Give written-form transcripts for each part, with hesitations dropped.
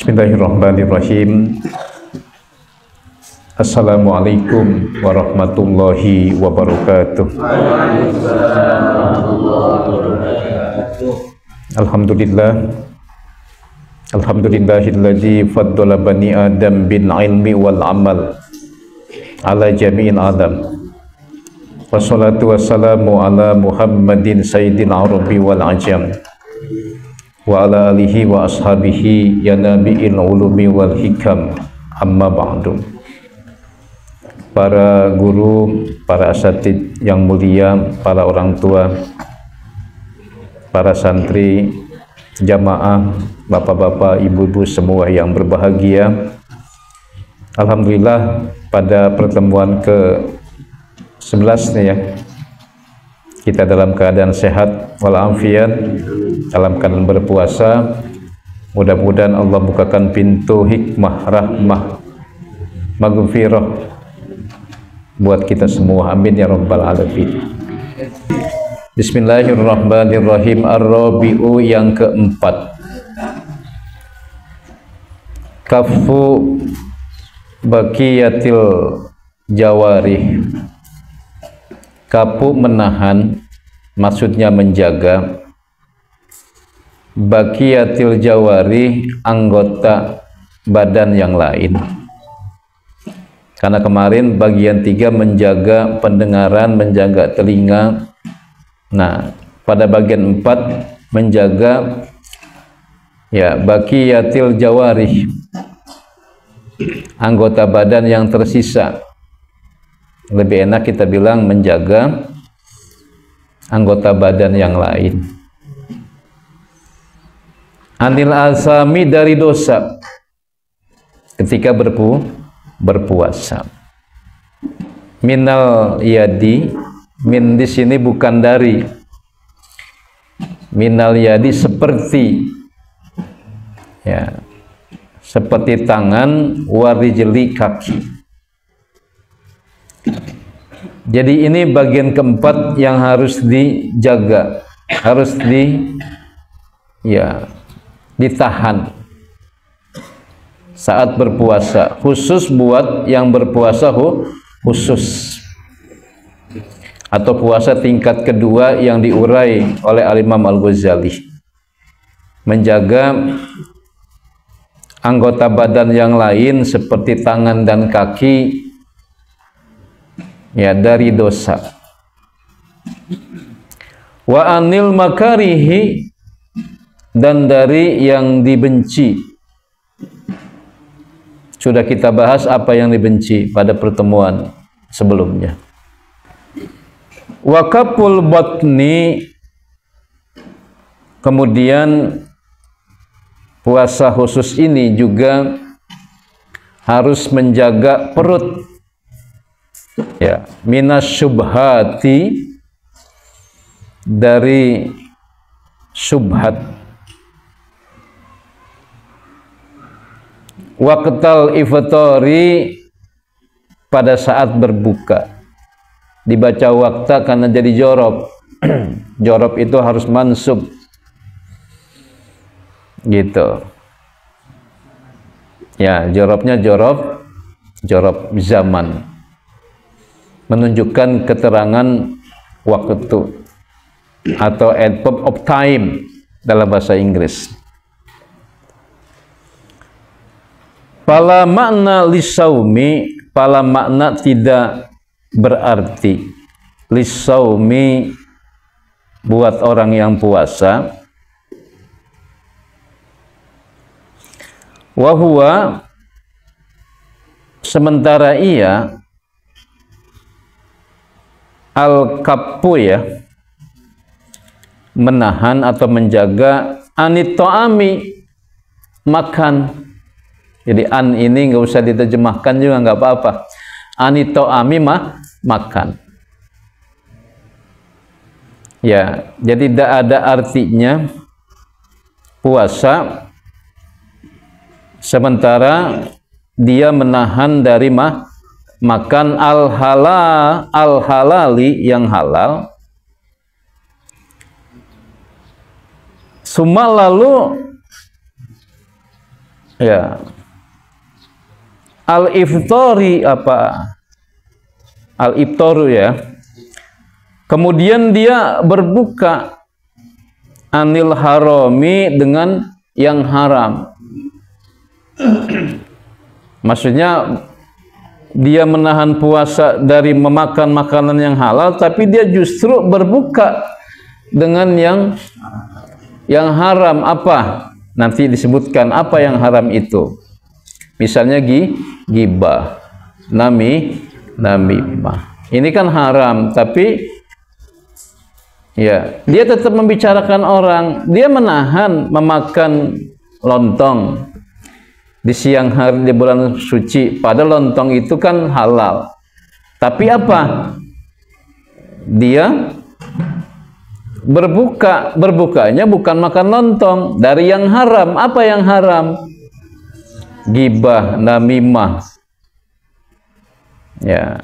Bismillahirrahmanirrahim. Assalamualaikum warahmatullahi wabarakatuh. Alhamdulillah. Alhamdulillahilladzi faddala bani Adam bil ilmi wal amal ala jami'il adam. Wassalatu wassalamu ala Muhammadin sayyidil arabi wal ajam wa ala alihi wa ashabihi ya nabi'il ulumi wal hikam, amma ba'du. Para guru, para asatid yang mulia, para orang tua, para santri, jamaah, bapak-bapak, ibu-ibu semua yang berbahagia. Alhamdulillah pada pertemuan ke-11 nih ya, kita dalam keadaan sehat walafiat, dalam keadaan berpuasa. Mudah-mudahan Allah bukakan pintu hikmah, rahmah, maghfirah buat kita semua, amin ya rabbal alamin. Bismillahirrahmanirrahim. Ar-rabi'u, yang keempat, kafu baqiyatil jawarih. Kafu menahan, maksudnya menjaga, baqiyatil jawarih, anggota badan yang lain. Karena kemarin bagian 3 menjaga pendengaran, menjaga telinga. Nah, pada bagian 4 menjaga ya baqiyatil jawarih, anggota badan yang tersisa. Lebih enak kita bilang menjaga anggota badan yang lain. Anil asami, dari dosa ketika berpuasa. Minal yadi, min di sini bukan dari. Minal yadi seperti ya, seperti tangan, warijli kaki. Jadi ini bagian keempat yang harus dijaga, harus ditahan saat berpuasa, khusus buat yang berpuasa khusus atau puasa tingkat kedua yang diurai oleh Al-Imam Al-Ghazali. Menjaga anggota badan yang lain seperti tangan dan kaki ya dari dosa. Wa anil makarihi, dan dari yang dibenci. Sudah kita bahas apa yang dibenci pada pertemuan sebelumnya. Wa kaful batni, kemudian puasa khusus ini juga harus menjaga perut ya, minas syubhati, dari syubhat. Waqtal iftari, pada saat berbuka. Dibaca wakta karena jadi jorob. Jorob itu harus mansub gitu ya, jorobnya jorob zaman, menunjukkan keterangan waktu atau adverb of time dalam bahasa Inggris. Pala makna lisaumi, pala makna tidak berarti lisaumi buat orang yang puasa. Wahua, sementara ia, al-kappu ya, menahan atau menjaga, anitoami, makan. Jadi an ini nggak usah diterjemahkan juga nggak apa-apa. Anitoami makan. Ya, jadi tidak ada artinya puasa sementara dia menahan dari makan al-halali, yang halal. Suma lalu Ya. Al-iftari apa? Al-iftaru ya. Kemudian dia berbuka anil harami dengan yang haram. Maksudnya dia menahan puasa dari memakan makanan yang halal, tapi dia justru berbuka dengan yang haram. Apa? Nanti disebutkan apa yang haram itu. Misalnya ghibah, namimah. Ini kan haram, tapi ya, dia tetap membicarakan orang. Dia menahan memakan lontong di siang hari di bulan suci, padahal lontong itu kan halal. Tapi apa? Dia berbukanya bukan makan lontong, dari yang haram. Apa yang haram? Ghibah, namimah. Ya.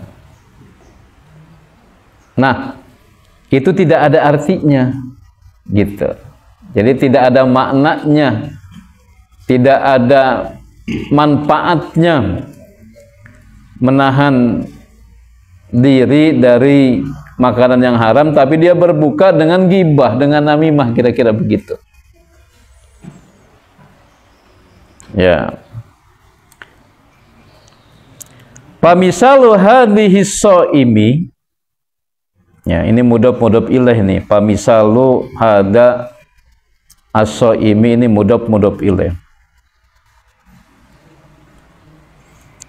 Nah, itu tidak ada artinya, gitu. Jadi tidak ada maknanya, tidak ada manfaatnya menahan diri dari makanan yang haram, tapi dia berbuka dengan ghibah, dengan namimah, kira-kira begitu. Ya. Pamisalu hadhihi shaimi. Ya, ini mudhaf ilaih nih. Pamisalu hada as-shaimi, ini mudhaf ilaih,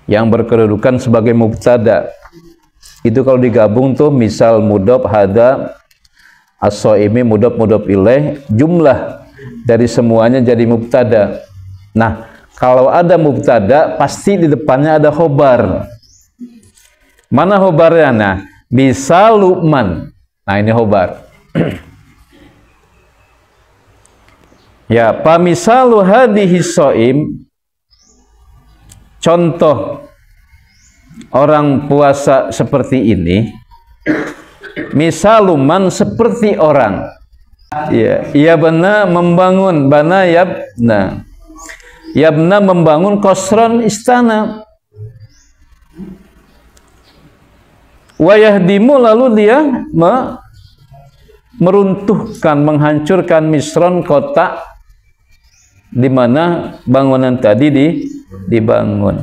yang berkedudukan sebagai mubtada. Itu kalau digabung tuh misal mudhaf hada as-shaimi mudhaf ilaih, jumlah dari semuanya jadi mubtada. Nah, kalau ada mubtada pasti di depannya ada khobar. Mana khobarnya? Nah, bisa luman. Nah, ini khobar. Ya, pamisalu hadhihi shaim, contoh orang puasa seperti ini, misaluman seperti orang. Ya, yabna membangun, bana yabna. Yabna membangun qasran istana. Wa yahdimu, lalu dia meruntuhkan, menghancurkan misron, kota di mana bangunan tadi dibangun.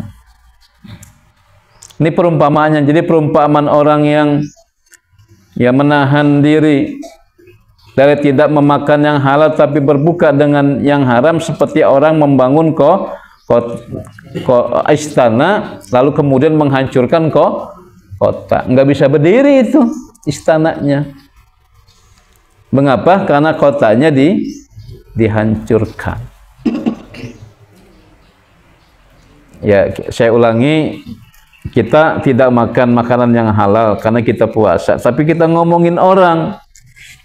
Ini perumpamaannya. Jadi perumpamaan orang yang menahan diri dari tidak memakan yang halal tapi berbuka dengan yang haram, seperti orang membangun istana lalu kemudian menghancurkan kota. Nggak bisa berdiri itu istananya. Mengapa? Karena kotanya dihancurkan. Ya, saya ulangi, kita tidak makan makanan yang halal karena kita puasa, tapi kita ngomongin orang,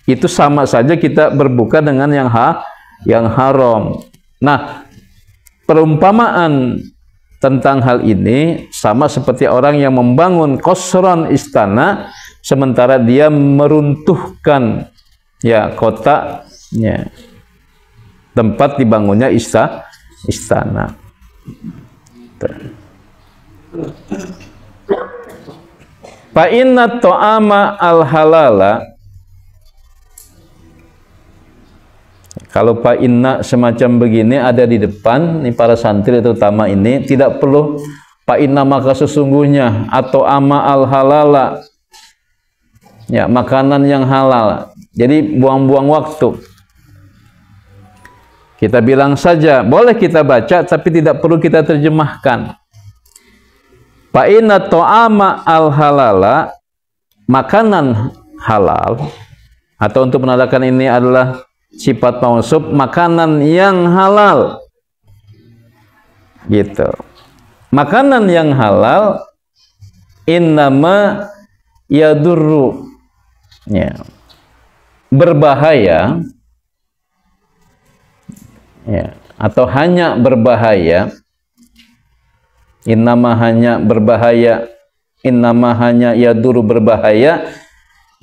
itu sama saja kita berbuka dengan yang haram. Nah, perumpamaan tentang hal ini sama seperti orang yang membangun qasran, istana, sementara dia meruntuhkan ya kotanya, tempat dibangunnya istana. Fa inna ta'ama al-halala, kalau fa inna semacam begini ada di depan, ini para santri terutama ini tidak perlu fa inna maka sesungguhnya, atau ama al-halala, ya makanan yang halal. Jadi buang-buang waktu. Kita bilang saja, boleh kita baca tapi tidak perlu kita terjemahkan. Fa inna ta'ama al-halala, makanan halal, atau untuk menandakan ini adalah sifat mausuf, makanan yang halal. Gitu. Makanan yang halal innama yadurru, ya, berbahaya, ya, atau hanya berbahaya. Innama hanya berbahaya, innama hanya yaduru berbahaya,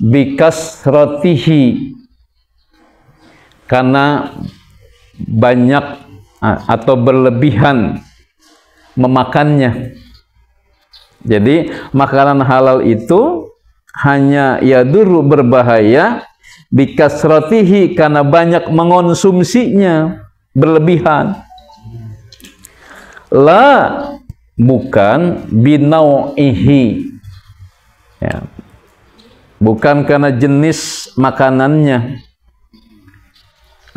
bikasrotihi, karena banyak atau berlebihan memakannya. Jadi makanan halal itu hanya yadurru, berbahaya, bikasratihi, karena banyak mengonsumsinya, berlebihan. La, bukan binau'ihi, ya, bukan karena jenis makanannya,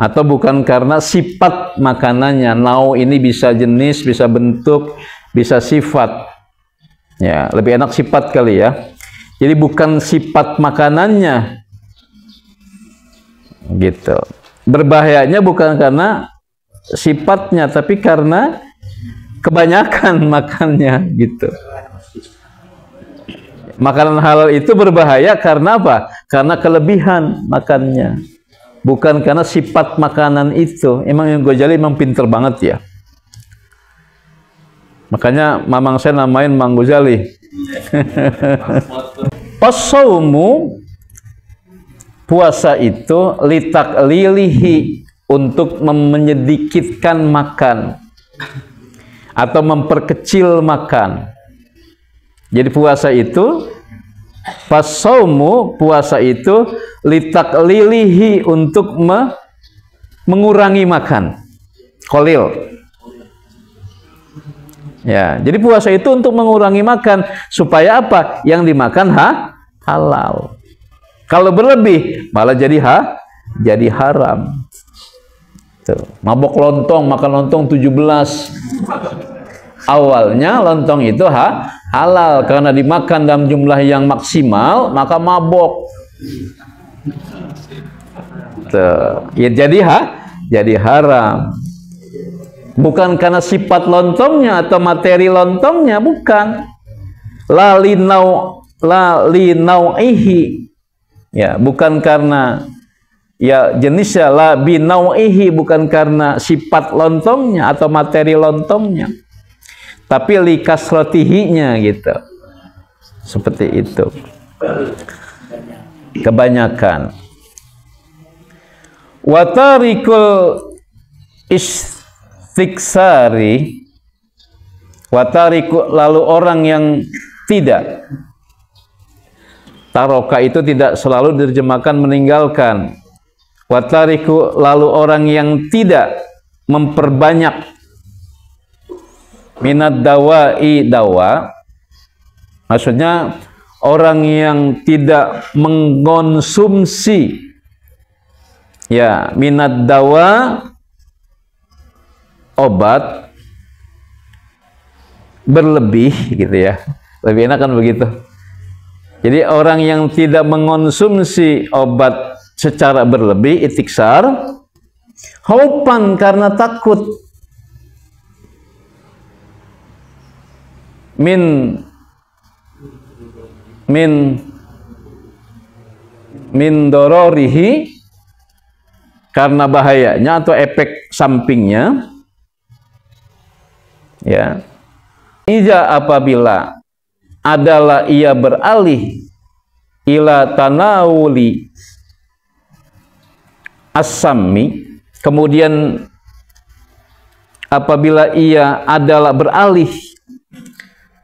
atau bukan karena sifat makanannya. Nau ini bisa jenis, bisa bentuk, bisa sifat. Ya, lebih enak sifat kali ya. Jadi bukan sifat makanannya, gitu. Berbahayanya bukan karena sifatnya, tapi karena kebanyakan makannya, gitu. Makanan halal itu berbahaya karena apa? Karena kelebihan makannya, bukan karena sifat makanan itu. Emang yang Ghazali emang pinter banget ya. Makanya mamang saya namain Mang Ghazali. As-saumu, puasa itu litaklilihi, untuk menyedikitkan makan atau memperkecil makan. Jadi puasa itu, as-saumu, puasa itu litaklilihi, untuk mengurangi makan. Qalil. Ya, jadi puasa itu untuk mengurangi makan, supaya apa? Yang dimakan halal. Kalau berlebih malah jadi haram. Tuh, mabok lontong, makan lontong 17. Awalnya lontong itu halal, karena dimakan dalam jumlah yang maksimal, maka mabok. Tuh, ya jadi haram. Bukan karena sifat lontongnya atau materi lontongnya, bukan. La linau'ihi, ya, bukan karena ya jenisnya. La binau'ihi, bukan karena sifat lontongnya atau materi lontongnya, tapi li kasratihinya, gitu. Seperti itu. Kebanyakan. Wa tarikul istiksari, watariku, lalu orang yang tidak, taroka itu tidak selalu diterjemahkan meninggalkan. Watariku, lalu orang yang tidak memperbanyak, minad dawa'i, dawa, maksudnya orang yang tidak mengkonsumsi, ya, minad dawa, obat berlebih, gitu ya. Lebih enak kan begitu. Jadi orang yang tidak mengonsumsi obat secara berlebih, itiksar, haupan, karena takut, min dororihi, karena bahayanya atau efek sampingnya, ya. Iza, apabila adalah ia beralih ila tanawuli as-sammi, kemudian apabila ia adalah beralih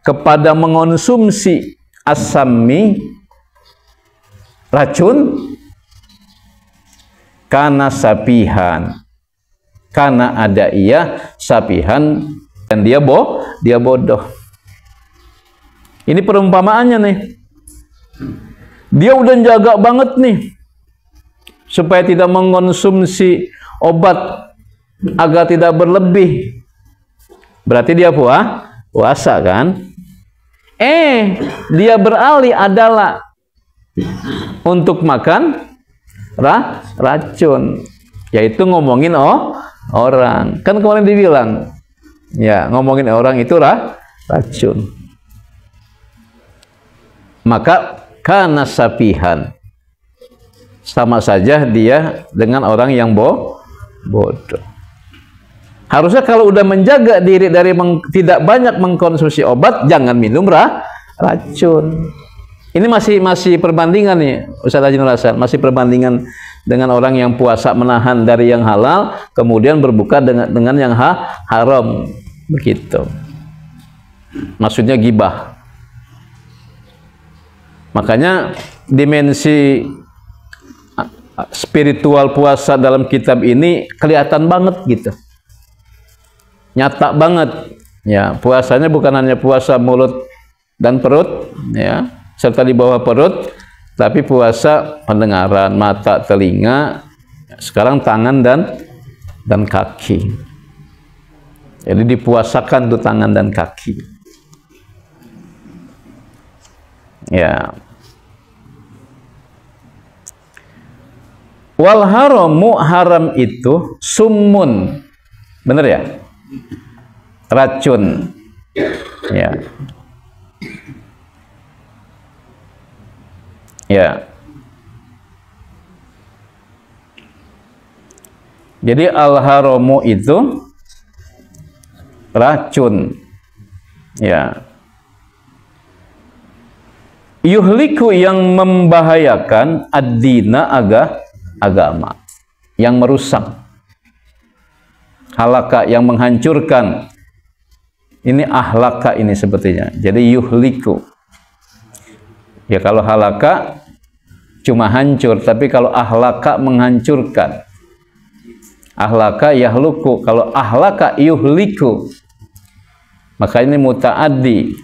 kepada mengonsumsi as-sammi, racun, kana sapihan, karena ada ia sapihan, dan dia bodoh. Ini perumpamaannya nih. Dia udah jaga banget nih supaya tidak mengonsumsi obat agar tidak berlebih. Berarti dia puasa kan? Dia beralih adalah untuk makan racun, yaitu ngomongin orang. Kan kemarin dibilang, ya, ngomongin orang itu racun. Maka kana sapihan, sama saja dia dengan orang yang bodoh. Harusnya kalau udah menjaga diri dari tidak banyak mengkonsumsi obat, jangan minum racun. Ini masih perbandingan nih, Ustaz Haji Nur Hasan, masih perbandingan dengan orang yang puasa menahan dari yang halal, kemudian berbuka dengan yang haram, begitu. Maksudnya gibah. Makanya dimensi spiritual puasa dalam kitab ini kelihatan banget gitu, nyata banget. Ya, puasanya bukan hanya puasa mulut dan perut, ya, serta di bawah perut, tapi puasa pendengaran, mata, telinga, sekarang tangan dan kaki. Jadi dipuasakan tuh tangan dan kaki. Ya. Wal haramu, haram itu summun. Bener ya? Racun. Ya. Ya. Jadi al-haramu itu racun. Ya. Yuhliku, yang membahayakan, ad-dina, agama, yang merusak. Halaka, yang menghancurkan. Ini ahlaka ini sepertinya. Jadi yuhliku. Ya, kalau halaka cuma hancur, tapi kalau ahlaka menghancurkan. Ahlaka yahluku, kalau ahlaka yuhliku. Maka ini muta'addi.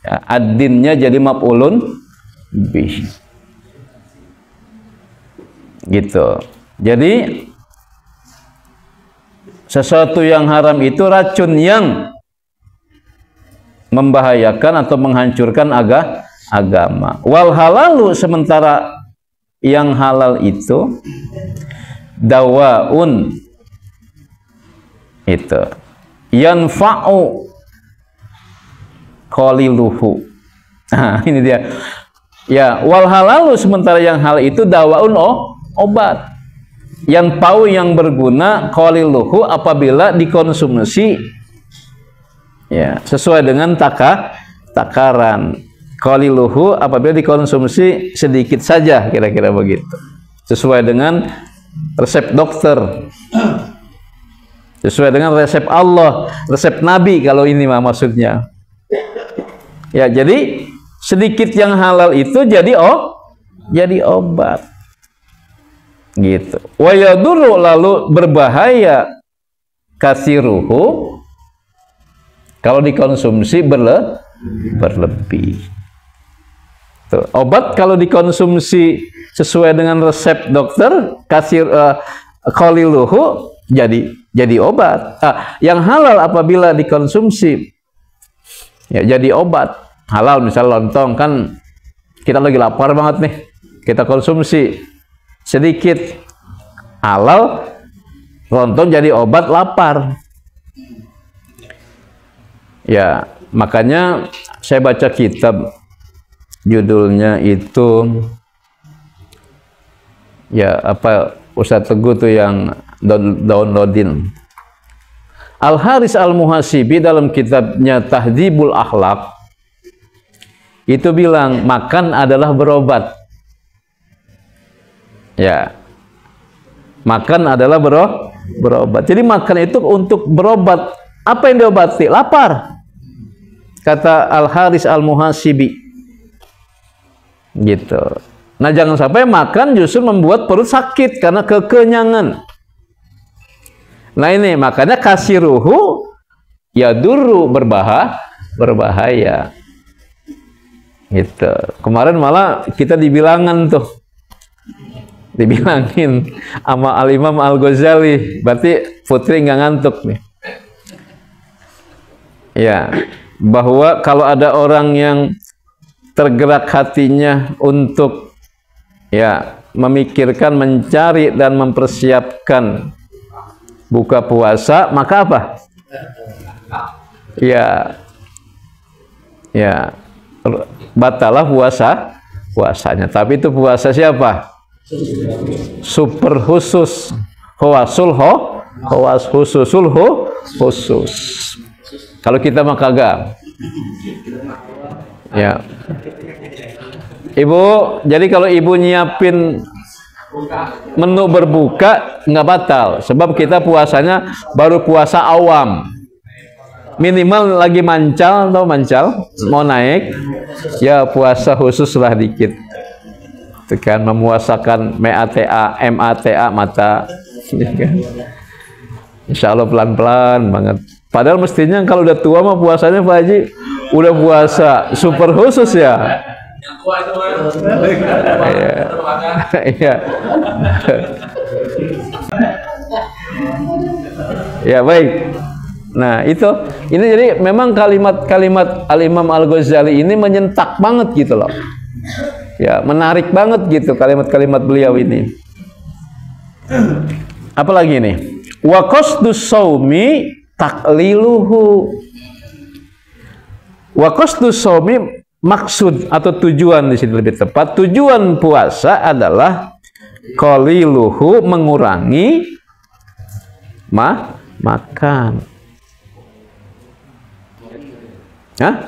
Ad-dinnya jadi maf'ulun bih. Gitu. Jadi sesuatu yang haram itu racun yang membahayakan atau menghancurkan agama. Wal halalu, sementara yang halal itu dawaun, itu yanfa'u qaliluhu. Nah, ini dia. Ya, wal halalu, sementara yang halal itu dawaun, obat. Yang pau, yang berguna, qaliluhu, apabila dikonsumsi ya sesuai dengan takaran. Qaliluhu, apabila dikonsumsi sedikit saja, kira-kira begitu. Sesuai dengan resep dokter. Sesuai dengan resep Allah, resep Nabi, kalau ini mah maksudnya. Ya, jadi sedikit yang halal itu jadi obat. Gitu. Wa yadurru, lalu berbahaya, kasiruhu, kalau dikonsumsi berlebih. Tuh, obat kalau dikonsumsi sesuai dengan resep dokter, qaliluhu, jadi obat. Yang halal apabila dikonsumsi ya jadi obat. Halal, misal lontong, kan kita lagi lapar banget nih, kita konsumsi sedikit. Halal, lontong jadi obat lapar. Ya, makanya saya baca kitab, judulnya itu ya apa, Ustadz Teguh tuh yang downloadin. Al-Haris Al-Muhasibi dalam kitabnya Tahdzibul Akhlaq itu bilang makan adalah berobat. Ya, makan adalah berobat. Jadi makan itu untuk berobat. Apa yang diobati? Lapar. Kata Al-Haris Al-Muhasibi. Gitu. Nah, jangan sampai makan justru membuat perut sakit karena kekenyangan. Nah, ini makanya kasiruhu yadurru, berbahaya. Gitu. Kemarin malah kita dibilangin sama Al-Imam Al-Ghazali. Berarti Putri nggak ngantuk nih. Ya, bahwa kalau ada orang yang tergerak hatinya untuk ya memikirkan, mencari dan mempersiapkan buka puasa, maka apa? Ya batalah puasanya. Tapi itu puasa siapa? Super khusus, khususul khusus. Kalau kita mah kagak. Ya. Ibu, jadi kalau ibu nyiapin menu berbuka nggak batal, sebab kita puasanya baru puasa awam. Minimal lagi mancal atau mancal mau naik, ya puasa khusus lah dikit. Itu kan memuasakan MATA mata, ya kan? Insya Allah pelan-pelan banget. Padahal mestinya kalau udah tua mah puasanya Pak Haji udah puasa super khusus ya. Iya. Ya baik. Nah itu, ini jadi memang kalimat-kalimat Al-Imam Al-Ghazali ini menyentak banget gitu loh. Ya menarik banget gitu kalimat-kalimat beliau ini. Apalagi nih? Wa qasdus shaumi takliluhu. Wa qasdus shaumi, maksud atau tujuan di sini lebih tepat, tujuan puasa adalah qaliluhu, mengurangi makan. Hah?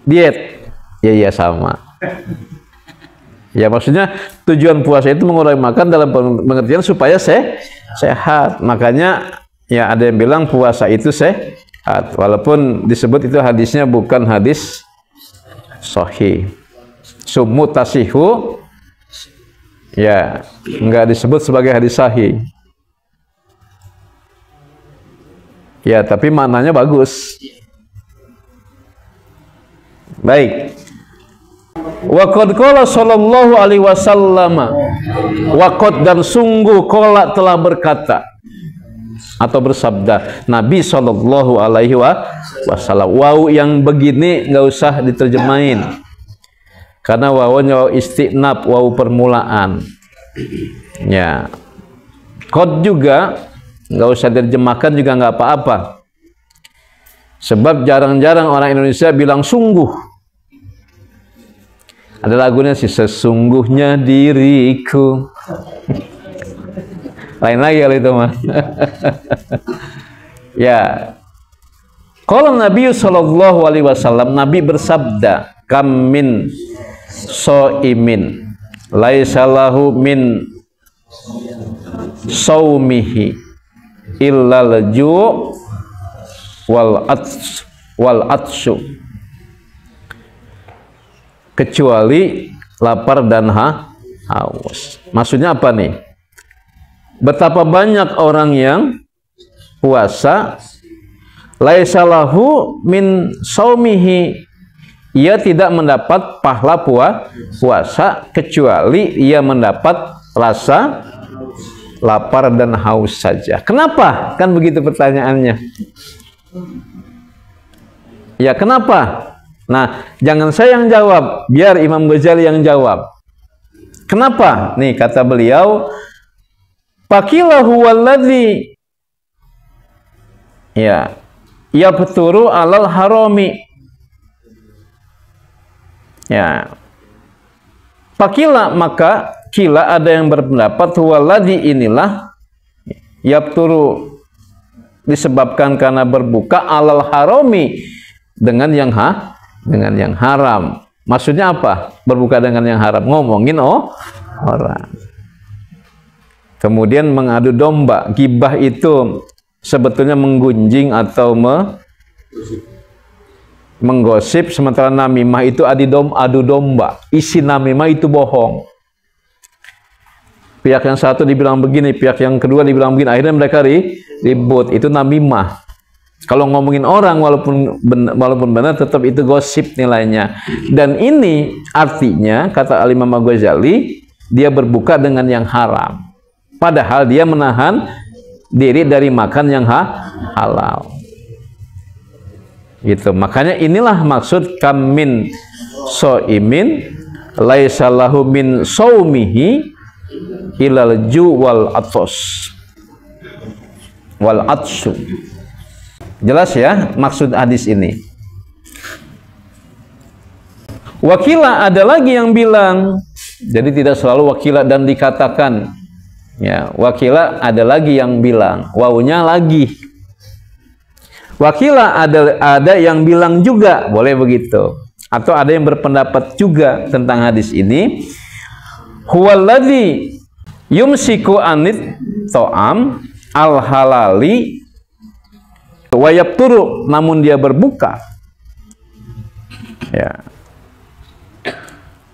Diet. Ya iya sama. Ya maksudnya tujuan puasa itu mengurangi makan dalam pengertian supaya sehat. Makanya ya ada yang bilang puasa itu sehat, walaupun disebut itu hadisnya bukan hadis sahih. Sumu tasihu, ya enggak disebut sebagai hadis sahih. Ya tapi maknanya bagus. Baik. Wa qad qala sallallahu alaihi wasallam, wa qad, dan sungguh qala telah berkata atau bersabda Nabi sallallahu alaihi wasallam. Waw yang begini nggak usah diterjemahin karena wawnya istinab, waw permulaan. Ya. Qad juga nggak usah diterjemahkan juga nggak apa-apa. Sebab jarang-jarang orang Indonesia bilang sungguh. Ada lagunya sih, sesungguhnya diriku. Lain lagi kalau itu mah. Ya. Qala Nabi sallallahu alaihi wasallam, Nabi bersabda, kam min shaimin laisa lahu min saumihi illal ju' wal atshu, kecuali lapar dan haus. Maksudnya apa nih? Betapa banyak orang yang puasa laisa lahu min saumihi, ia tidak mendapat pahala puasa kecuali ia mendapat rasa lapar dan haus saja. Kenapa? Kan begitu pertanyaannya. Ya kenapa? Nah, jangan saya yang jawab, biar Imam Ghazali yang jawab. Kenapa? Nih kata beliau, faqilahu walladzi ya yabturu alal harami. Ya. Faqila, maka kila ada yang berpendapat walladzi inilah yabturu, disebabkan karena berbuka alal harami, dengan yang haram. Maksudnya apa? Berbuka dengan yang haram, ngomongin orang. Kemudian mengadu domba. Gibah itu sebetulnya menggunjing atau menggosip, sementara namimah itu adu domba. Isi namimah itu bohong. Pihak yang satu dibilang begini, pihak yang kedua dibilang begini, akhirnya mereka ribut. Itu namimah. Kalau ngomongin orang walaupun benar tetap itu gosip nilainya. Dan ini artinya kata Al-Imam Al-Ghazali, dia berbuka dengan yang haram. Padahal dia menahan diri dari makan yang halal. Gitu. Makanya inilah maksud kamin soimin laisa lahu min saumihi ilal ju wal atos wal atsu. Jelas ya maksud hadis ini. Wakila ada lagi yang bilang, jadi tidak selalu wakila dan dikatakan. Ya, wakila ada lagi yang bilang, wawunya lagi. Wakila ada yang bilang juga, boleh begitu. Atau ada yang berpendapat juga tentang hadis ini. huwallazi yumsiku anit to'am al halali wa yabturu, namun dia berbuka ya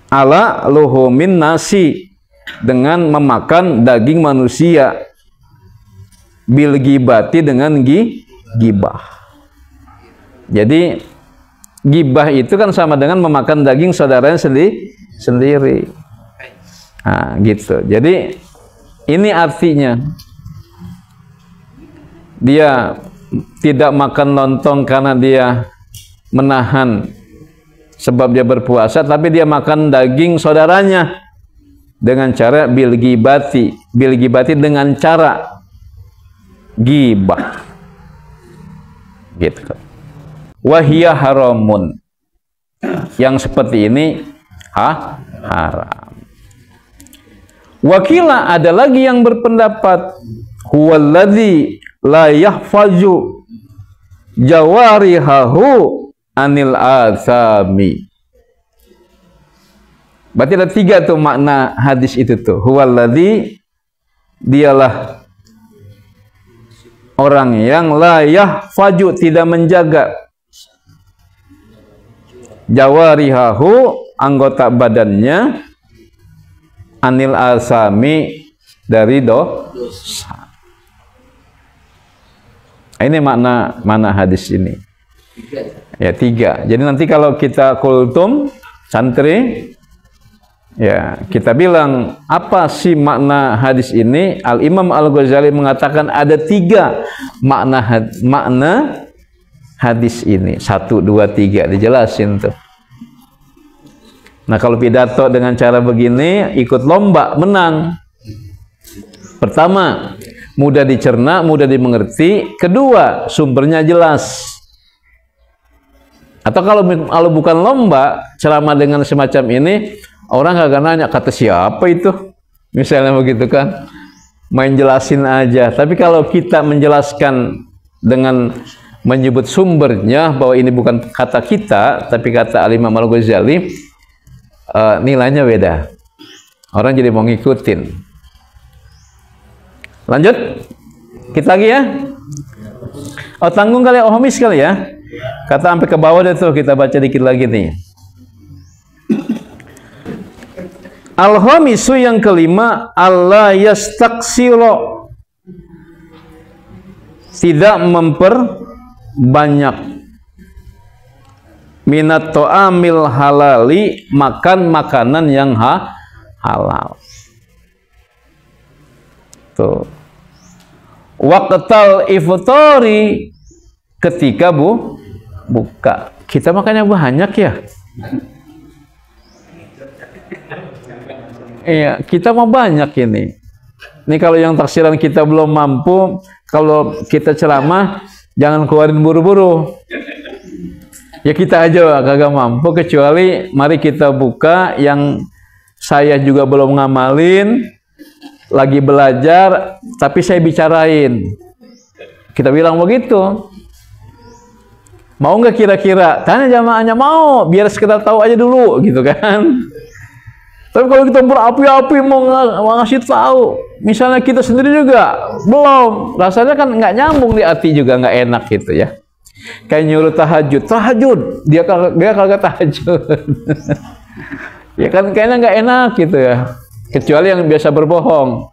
ala luhumin nasi, dengan memakan daging manusia, bil gibati, dengan gibah. Jadi gibah itu kan sama dengan memakan daging saudaranya sendiri. Nah, gitu. Jadi ini artinya dia tidak makan lontong karena dia menahan sebab dia berpuasa, tapi dia makan daging saudaranya dengan cara bil gibati dengan cara gibah, gitu. Wahiyah haramun, yang seperti ini haram. Wakila, ada lagi yang berpendapat huwallazi la yahfazu jawarihahu anil asami. Berarti ada 3 tuh makna hadis itu tuh. Huwallazi, dialah orang yang la yahfaju, tidak menjaga, jawarihahu, anggota badannya, anil asami, dari dosa. Ini makna hadis ini. Ya 3. Jadi nanti kalau kita kultum santri, ya kita bilang apa sih makna hadis ini? Al Imam Al Ghazali mengatakan ada 3 makna hadis ini. 1, 2, 3 dijelasin tuh. Nah kalau pidato dengan cara begini ikut lomba menang. Pertama, mudah dicerna, mudah dimengerti. Kedua, sumbernya jelas. Atau kalau bukan lomba, ceramah dengan semacam ini, orang kagak nanya kata siapa itu, misalnya begitu kan, main jelasin aja. Tapi kalau kita menjelaskan dengan menyebut sumbernya bahwa ini bukan kata kita, tapi kata Al-Imam Al-Ghazali, nilainya beda. Orang jadi mau ngikutin. Lanjut, kita lagi ya. Oh tanggung kali, oh homis kali ya. Kata sampai ke bawah deh tuh, kita baca dikit lagi nih. Al-homisu yang kelima, Allah yastaksiro, tidak memperbanyak, minat to'amil halali, makan makanan yang halal. Tuh. Waqtal iftori, ketika buka. Kita makannya banyak ya. Iya, kita mau banyak ini. Ini kalau yang taksiran kita belum mampu, kalau kita ceramah jangan keluarin buru-buru. Ya kita aja kagak mampu, kecuali mari kita buka, yang saya juga belum ngamalin, lagi belajar, tapi saya bicarain. Kita bilang begitu. Mau nggak kira-kira? Tanya jamaahnya, mau, biar sekedar tahu aja dulu, gitu kan. Tapi kalau kita berapi-api mau ngasih tahu, misalnya kita sendiri juga belum, rasanya kan nggak nyambung di hati, juga nggak enak gitu ya. Kayak nyuruh tahajud, dia kagak tahajud. Ya kan kayaknya nggak enak gitu ya. Kecuali yang biasa berbohong,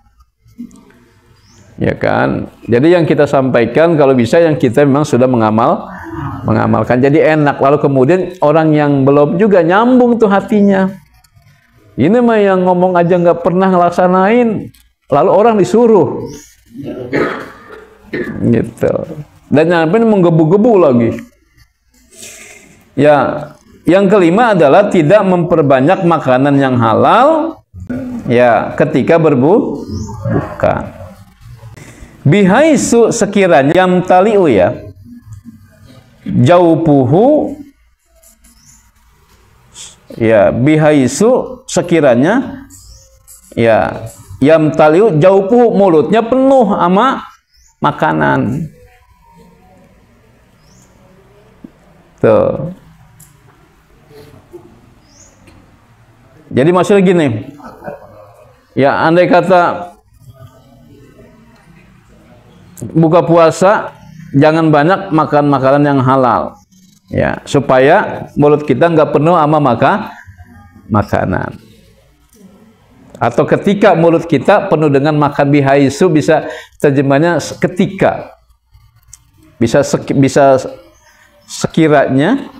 ya kan. Jadi yang kita sampaikan kalau bisa yang kita memang sudah mengamalkan, jadi enak. Lalu kemudian orang yang belum juga nyambung tuh hatinya. Ini mah yang ngomong aja nggak pernah ngelaksanain, lalu orang disuruh, gitu. Dan nyampe menggebu-gebu lagi. Ya, yang kelima adalah tidak memperbanyak makanan yang halal. Ya, ketika berbuka. Bihaisu, sekiranya, yang taliu ya, jaupuhu, ya, bihaisu, sekiranya, ya, yang taliu jaupuhu, mulutnya penuh sama makanan. Tuh. Jadi maksudnya gini, Ya, andai kata buka puasa jangan banyak makan makanan yang halal. Ya, supaya mulut kita nggak penuh sama makanan. Atau ketika mulut kita penuh dengan makan bihaisu, bisa terjemahnya ketika. Bisa sekiranya,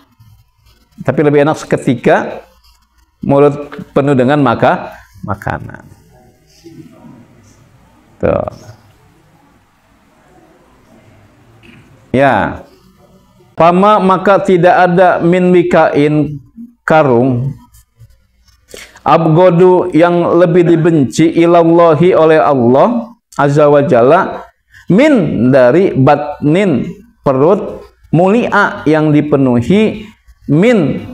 tapi lebih enak seketika mulut penuh dengan makanan. Tuh. Ya. Pama maka tidak ada min wikain karung abgodu yang lebih dibenci ilallahi oleh Allah azza wa jalla min dari batnin perut mulia yang dipenuhi min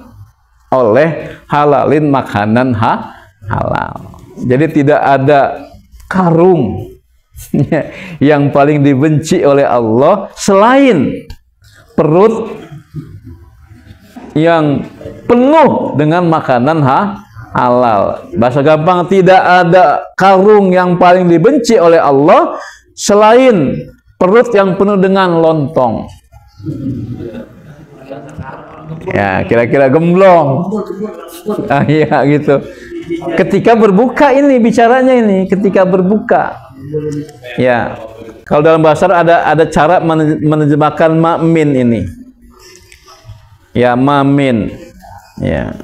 oleh halalin makanan halal. Jadi tidak ada karung yang paling dibenci oleh Allah selain perut yang penuh dengan makanan halal. Bahasa gampang, tidak ada karung yang paling dibenci oleh Allah selain perut yang penuh dengan lontong. Ya, kira-kira gemblong. Ah, iya gitu. Ketika berbuka ini bicaranya ini, ketika berbuka. Ya. Kalau dalam bahasa ada cara menerjemahkan ma'min ini. Ya, ma'min. Ya.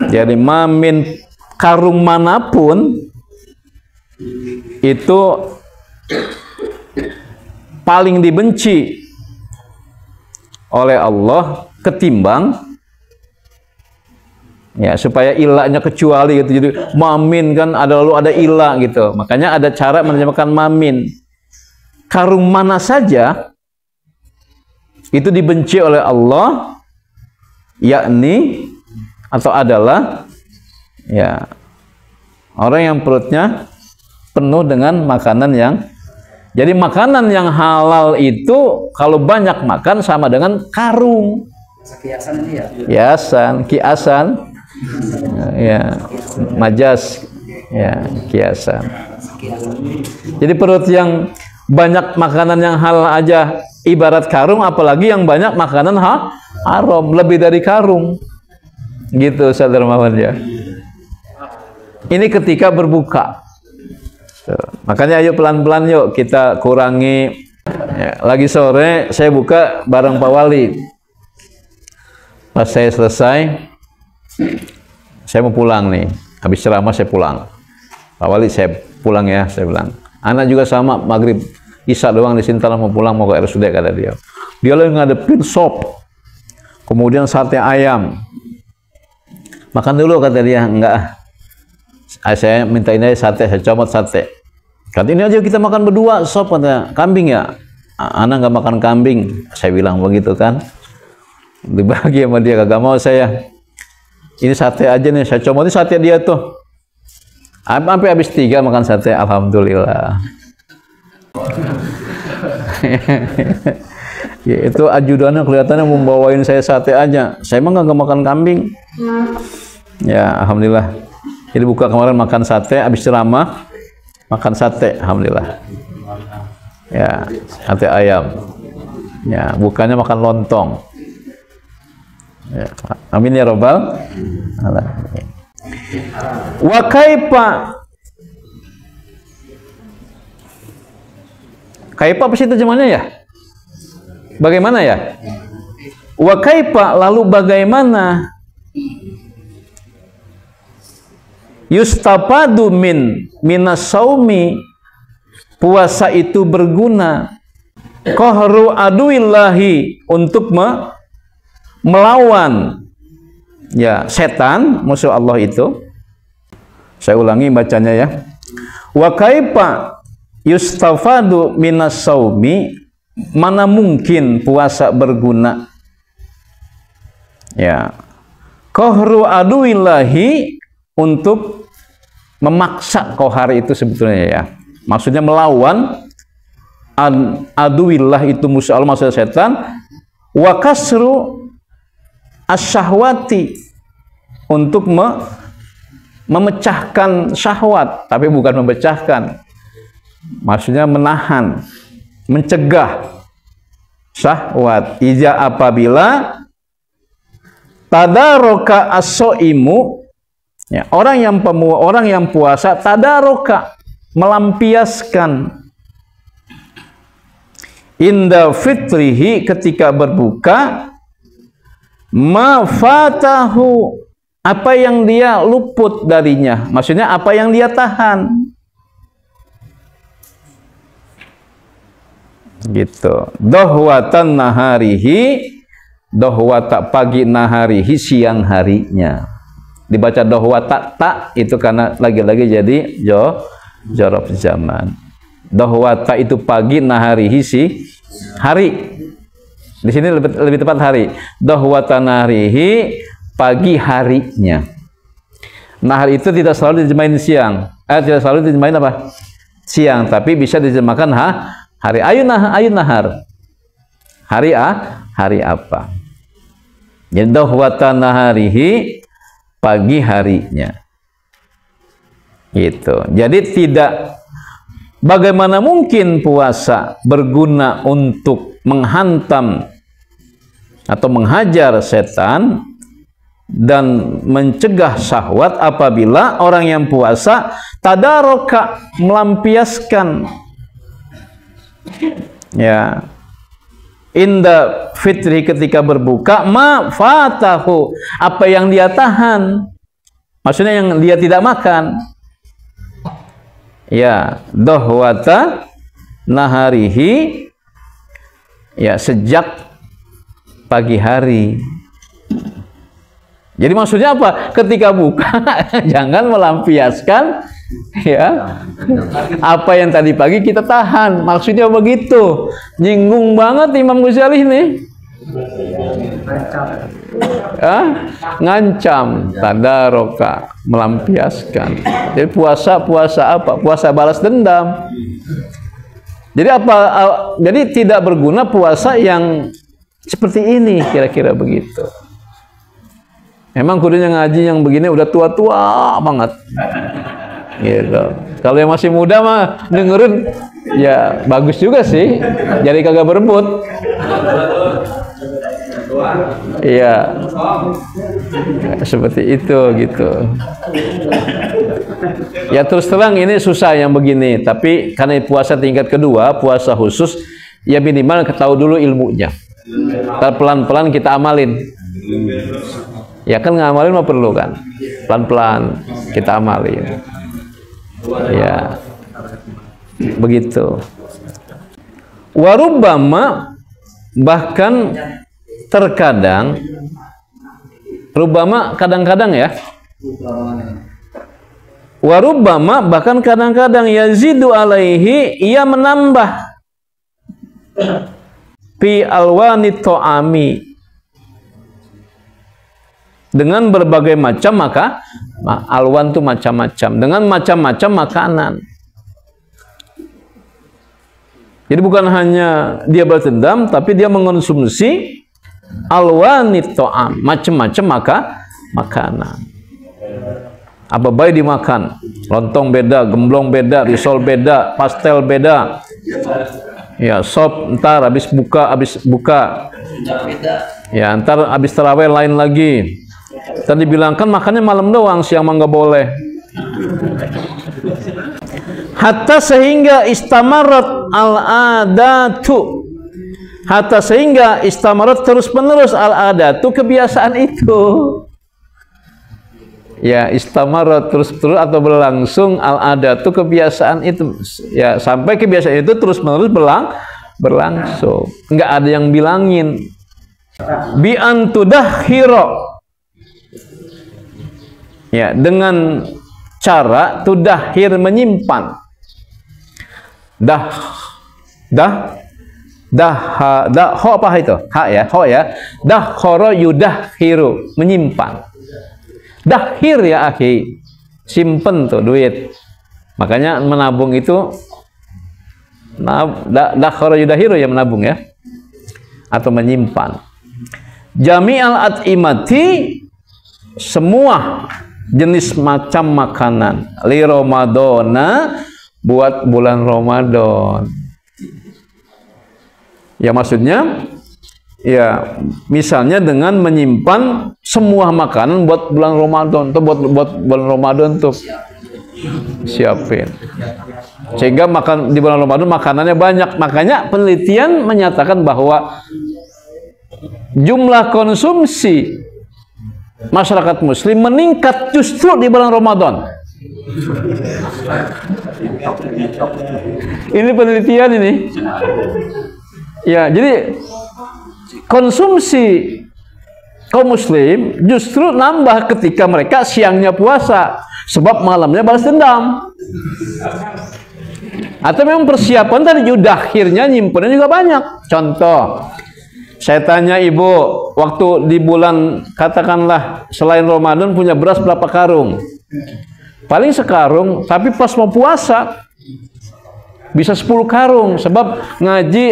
Jadi ma'min karung manapun itu paling dibenci oleh Allah ketimbang, ya, supaya ilahnya kecuali gitu. Jadi mamin kan lalu ada ilah gitu. Makanya ada cara menerjemahkan mamin. Karung mana saja itu dibenci oleh Allah, yakni atau adalah, ya, orang yang perutnya penuh dengan makanan yang, jadi makanan yang halal itu kalau banyak makan sama dengan karung. Kiasan ini ya? Kiasan, ya, majas, ya, kiasan. Jadi perut yang banyak makanan yang halal aja ibarat karung, apalagi yang banyak makanan haram, lebih dari karung. Gitu, saudara Muhammad ya. Ini ketika berbuka. Makanya ayo pelan-pelan yuk kita kurangi. Ya, lagi sore saya buka bareng Pak Wali. Pas saya selesai, saya mau pulang nih. Habis ceramah saya pulang. Pak Wali, saya pulang ya, saya bilang. Anak juga sama, maghrib isya doang di sini, mau pulang mau ke RSUD, kata dia. Dia lagi ngadepin sop, kemudian sate ayam. Makan dulu, kata dia. Enggak. Saya minta ini aja sate, saya comot sate. Kata ini aja kita makan berdua, sop, kata. Kambing ya? Anak nggak makan kambing. Saya bilang begitu kan. Dibagi sama dia, kagak mau saya. Ini sate aja nih, saya comot ini sate dia tuh. Sampai habis 3 makan sate, alhamdulillah. Ya, itu ajudannya kelihatannya membawain saya sate aja. Saya emang nggak makan kambing. Ya, alhamdulillah. Jadi buka kemarin makan sate, habis ceramah makan sate, alhamdulillah. Ya, sate ayam. Ya, bukannya makan lontong. Ya, amin ya robbal alamin. Wa kaifa apa sih terjemahannya ya? Bagaimana ya? Wa kaifa, lalu bagaimana? Yustafadu minas saumi, puasa itu berguna. Qahru aduillahi, untuk melawan, ya, setan, musuh Allah itu. Saya ulangi bacanya ya. Wa kaifa yustafadu minas saumi, mana mungkin puasa berguna? Ya. Qahru aduillahi, untuk memaksa kohar itu sebetulnya ya. Maksudnya melawan aduillah itu musuh Allah, maksudnya setan. Wa kasru asyahwati, untuk memecahkan syahwat, tapi bukan memecahkan, maksudnya menahan, mencegah syahwat. Ija apabila tadaroka as-soimu, ya, orang yang puasa tadaroka, melampiaskan, inda fitrihi, ketika berbuka, ma fatahu, apa yang dia luput darinya, maksudnya apa yang dia tahan, gitu. Dohwatan naharihi, dohwata pagi, naharihi siang harinya. Dibaca dohwata tak itu karena lagi-lagi jadi jorof zaman. Dohwata itu pagi, naharihi si hari. Di sini lebih tepat hari. Dohwata naharihi, pagi harinya. Nahar itu tidak selalu dijemahin siang. Tidak selalu dijemahin apa? Siang, tapi bisa dijemahkan hari. Ayun nahar. Hari apa? Jadi dohwata naharihi, pagi harinya. Gitu. Jadi tidak, bagaimana mungkin puasa berguna untuk menghantam atau menghajar setan dan mencegah syahwat apabila orang yang puasa tadaroka, melampiaskan, ya, inda fitri, ketika berbuka, ma fatahu, apa yang dia tahan, maksudnya yang dia tidak makan, ya, dohwata naharihi, ya, sejak pagi hari. Jadi maksudnya apa? Ketika buka jangan melampiaskan, ya, apa yang tadi pagi kita tahan, maksudnya begitu. Nyinggung banget Imam Ghazali nih. Ngancam, tadaroka, melampiaskan. Jadi puasa apa? Puasa balas dendam. Jadi apa? Jadi tidak berguna puasa yang seperti ini, kira-kira begitu. Memang kudunya ngaji yang begini udah tua-tua banget. Gitu. Kalau yang masih muda mah dengerin ya bagus juga sih. Jadi kagak berebut. Iya. Seperti itu gitu. Ya terus terang ini susah yang begini, tapi karena puasa tingkat kedua, puasa khusus, ya minimal ketahui dulu ilmunya. Ntar pelan-pelan kita amalin. Ya kan ngamalin mah perlu kan. Pelan-pelan kita amalin. Ya. Begitu. Warubbama, bahkan terkadang, rubbama kadang-kadang ya. Warubbama, bahkan kadang-kadang, yazidu alaihi, ia menambah fi alwani to'ami, dengan berbagai macam, maka alwan itu macam-macam, dengan macam-macam makanan. Jadi bukan hanya dia balas dendam, tapi dia mengonsumsi alwanit to'am, macam-macam makanan. Apa baik dimakan, lontong beda, gemblong beda, risol beda, pastel beda, ya sop ntar habis buka, ya ntar habis tarawih lain lagi. Tadi bilang kan makannya malam doang, siang mah nggak boleh. Hatta sehingga istamarat al-adatu, hatta sehingga istamarat terus menerus al-adatu, kebiasaan itu. Ya, istamarat terus atau berlangsung al-adatu, kebiasaan itu. Ya, sampai kebiasaan itu terus menerus berlangsung. Nggak ada yang bilangin. Bi antudahhiro, ya, dengan cara tudahhir, menyimpan. Ho apa itu? Ha ya, ho ya. Dahkhara yudahhiru, menyimpan. Dahhir ya akhi, simpen tuh duit. Makanya menabung itu dahkhara yudahhiru, ya menabung ya, atau menyimpan. Jami'al at'imati, semua jenis macam makanan li Ramadana, buat bulan Ramadan. Ya maksudnya ya misalnya dengan menyimpan semua makanan buat bulan Ramadan tuh, buat bulan Ramadan tuh siapin, sehingga makan di bulan Ramadan makanannya banyak. Makanya penelitian menyatakan bahwa jumlah konsumsi masyarakat muslim meningkat justru di bulan Ramadan. Ini penelitian ini. Ya, jadi konsumsi kaum muslim justru nambah ketika mereka siangnya puasa, sebab malamnya balas dendam. Atau memang persiapan tadi yudakhirnya nyimpennya juga banyak. Contoh, saya tanya ibu, waktu di bulan katakanlah selain Ramadan punya beras berapa karung? Paling sekarung, tapi pas mau puasa bisa 10 karung, sebab ngaji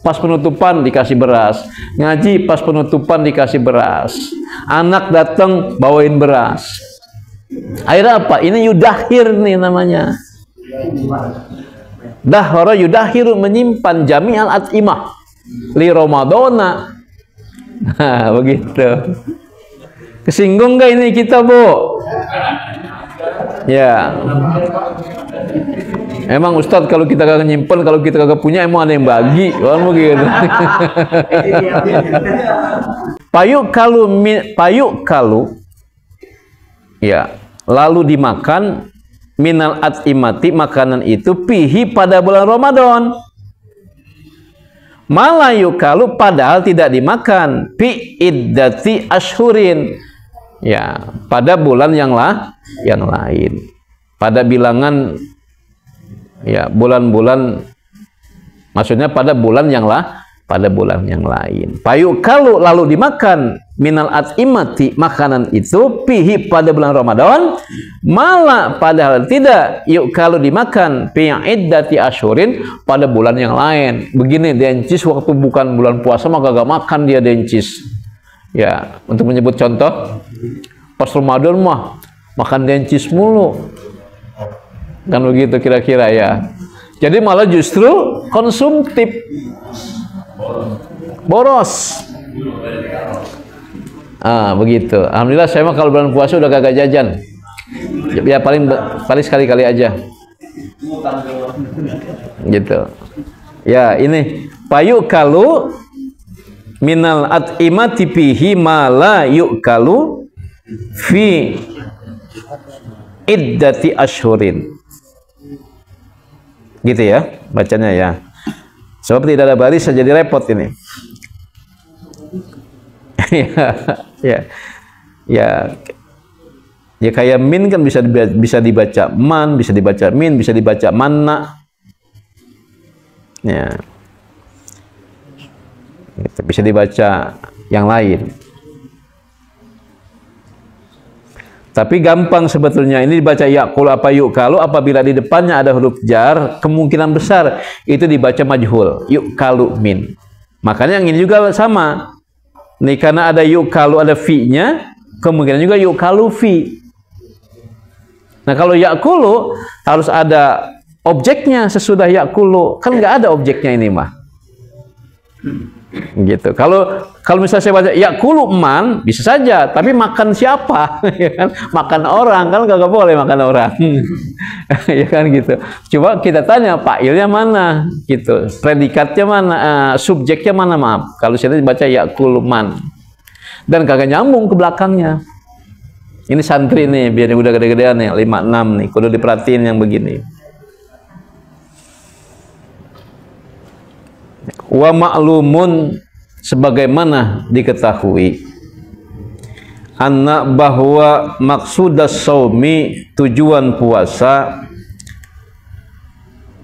pas penutupan dikasih beras, ngaji pas penutupan dikasih beras, anak datang bawain beras. Akhirnya apa? Ini yudakhir nih namanya. Dahara yudahiru, menyimpan jami'al at'imah li Ramadana. Nah, begitu. Kesinggung gak ini kita, Bu? Ya. Emang Ustadz kalau kita kagak nyimpen, kalau kita kagak punya, emang ada yang bagi, kan begitu. Payuk kalu, ya, lalu dimakan minal at'imati, makanan itu pihi pada bulan Ramadan. Malayu kalu, padahal tidak dimakan pi iddati ashhurin, ya, pada bulan yang lain, pada bilangan, ya, bulan-bulan, maksudnya pada bulan yang lain. Payuk kalau lalu dimakan minal at'imati, makanan itu pihi pada bulan Ramadan, malah padahal tidak yuk kalau dimakan fi iddati ashhurin, pada bulan yang lain. Begini dencis, waktu bukan bulan puasa maka gak makan dia dencis. Ya, untuk menyebut contoh, pas Ramadan mah makan dencis mulu. Kan begitu kira-kira ya. Jadi malah justru konsumtif, boros. Begitu. Alhamdulillah saya mah kalau bulan puasa udah kagak jajan. Ya paling sekali-kali aja. Gitu. Ya, ini payuk kalu minal at'imati fihi ma la yu'kalu fi iddati ashhurin. Gitu ya bacanya ya. Sebab tidak ada baris jadi repot ini. ya kayak min kan bisa dibaca man, bisa dibaca min, bisa dibaca manna. Ya. Gitu, bisa dibaca yang lain. Tapi gampang sebetulnya ini dibaca yakul apa yuk, kalau apabila di depannya ada huruf jar, kemungkinan besar itu dibaca majhul, yuk kalu min. Makanya yang ini juga sama nih, karena ada yuk kalu, ada fi-nya, kemungkinan juga yuk kalu fi. Nah kalau yakulu harus ada objeknya sesudah yakulu, kan nggak ada objeknya ini mah. Gitu. Kalau misalnya saya baca yakulu man, bisa saja, tapi makan siapa? Makan orang, kan nggak boleh makan orang. Ya kan gitu. Coba kita tanya fa'ilnya mana, gitu, predikatnya mana, subjeknya mana, maaf. Kalau saya baca yakulu man dan kagak nyambung ke belakangnya. Ini santri nih, biar udah gede-gedean nih, 5-6 nih, kudu diperhatiin yang begini. Wa ma'lumun, sebagaimana diketahui, anna bahwa maksudas saumi, tujuan puasa,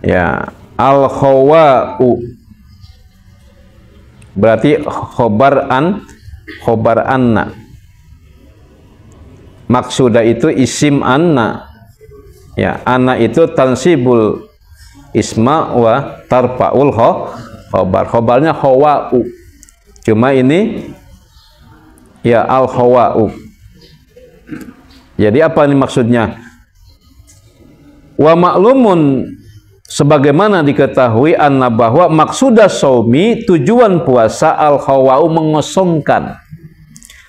ya, al khawa'u, berarti khobar anna, maksuda itu isim anna, ya, anna itu tansibul isma wa tarfa'ul khobar, khobarnya khawa'u, cuma ini ya al khawa'u. Jadi apa ini maksudnya? Wa ma'lumun, sebagaimana diketahui anna bahwa maksudah saumi, tujuan puasa al-khawau, mengosongkan.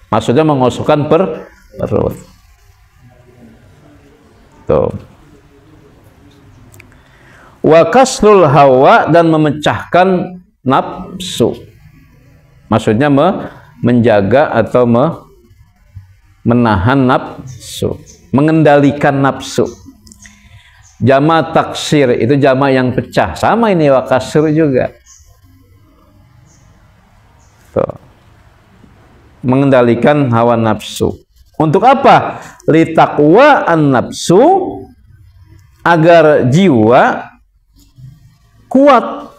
Maksudnya mengosongkan perut. Tuh. Wa kasrul hawa, dan memecahkan nafsu. Maksudnya menjaga atau menahan nafsu, mengendalikan nafsu. Jama taksir itu jama yang pecah, sama ini wa kasr juga. Tuh. Mengendalikan hawa nafsu. Untuk apa? Li taqwa an nafsu, agar jiwa kuat.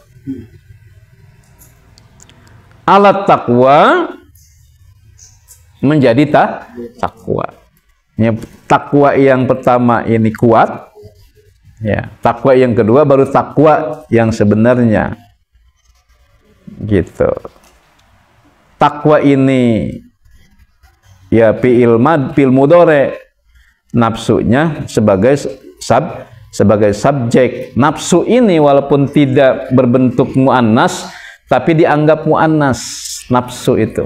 Alat takwa, menjadi takwa. Ini takwa yang pertama ini kuat. Ya, takwa yang kedua baru takwa yang sebenarnya. Gitu. Takwa ini ya fi'il mudhari, nafsunya sebagai subjek. Nafsu ini walaupun tidak berbentuk muannas tapi dianggap muannas, nafsu itu.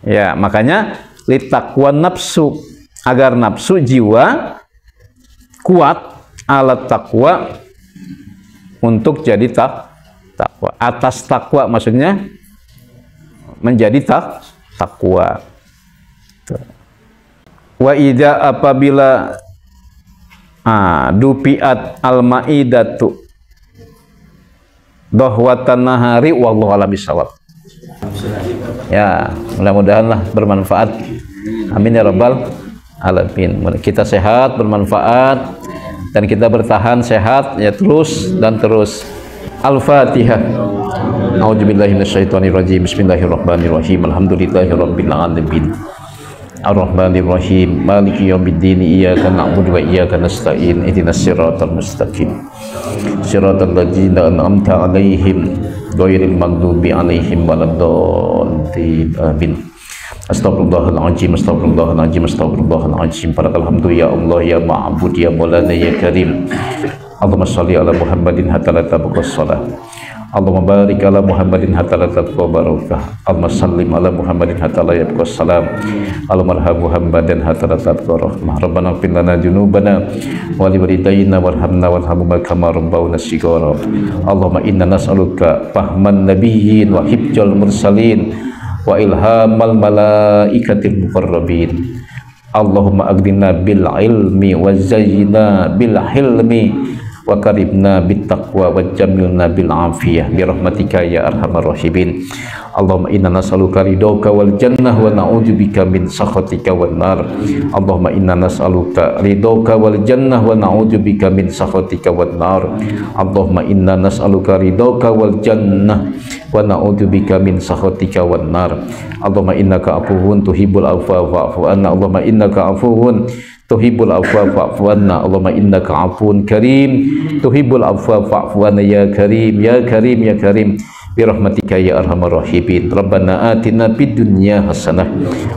Ya, makanya litaqwa nafsu, agar nafsu jiwa kuat, alat takwa, untuk jadi takwa. Atas takwa maksudnya menjadi takwa. Wa idza, apabila dupiat al-maidatu dohwatan nahari, wallahu a'lam bishawab. Ya, mudah-mudahan lah bermanfaat. Amin ya rabbal alamin. Kita sehat, bermanfaat, dan kita bertahan sehat ya, terus dan terus. Al-Fatihah. A'udzubillahi minasyaitonirrajim. Bismillahirrahmanirrahim. Alhamdulillahirabbil alamin. Ar-Rahmanir-Rahim. Maliki yaumiddin. Iyyaka na'budu wa iyyaka nasta'in. Ihdinas siratal mustaqim. Siratal ladzina an'amta 'alaihim ghairil maghdubi 'alaihim waladdallin. Amin. Astagfirullahaladzim, astagfirullahaladzim, astagfirullahaladzim. Alhamdulillah ya Allah, ya ma'bud, ya maulana, ya karim. Allahumma salli ala Muhammadin hatta la tabqa shalah. Allahumma barik ala Muhammadin hatta la tabqa barakah. Allahumma sallim ala Muhammadin hatta la yabqa salam. Allahumma arham Muhammadan hatta la tabqa rahmah. Rabbana ighfir lana dzunubana wa li walidayna warhamna warhamhuma kama rabbawna shighara. Allahumma inna nas'aluka fahman nabiyyin wa hifdzal mursalin wa ilhamal malaikatil muqarrabin. Allahumma aghdina bil ilmi wa zayyina bil hilmi wa karibna bit taqwa wa jamilna bil afiyah bi rahmatika ya arhamar rahimin. Allahumma inna nas'aluka ridhaka wal jannah wa na'udzubika min sakhatika wan nar. Allahumma inna nas'aluka ridhaka wal jannah wa na'udzubika min sakhatika wan nar. Allahumma inna nas'aluka ridhaka wal jannah wa na'udzubika min sakhatika wan nar. Allahumma innaka afuwun tuhibbul afwa fa'fu anna. Allahumma innaka afuwun tuhibbul afwa fa'fu anna. Allahumma innaka afuwun karim tuhibbul afwa fa'fu anna ya karim ya karim ya karim bi rahmatika ya arhamar rahimin. Rabbana atina fid dunya hasanah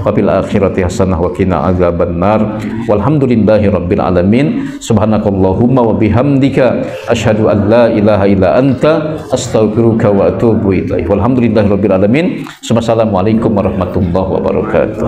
wa fil akhirati hasanah wa qina adzabannar. Walhamdulillahi rabbil alamin. Subhanakallahumma wa bihamdika asyhadu an la ilaha illa anta astaghfiruka wa atubu ilaik. Walhamdulillahi rabbil alamin. Wassalamualaikum warahmatullahi wabarakatuh.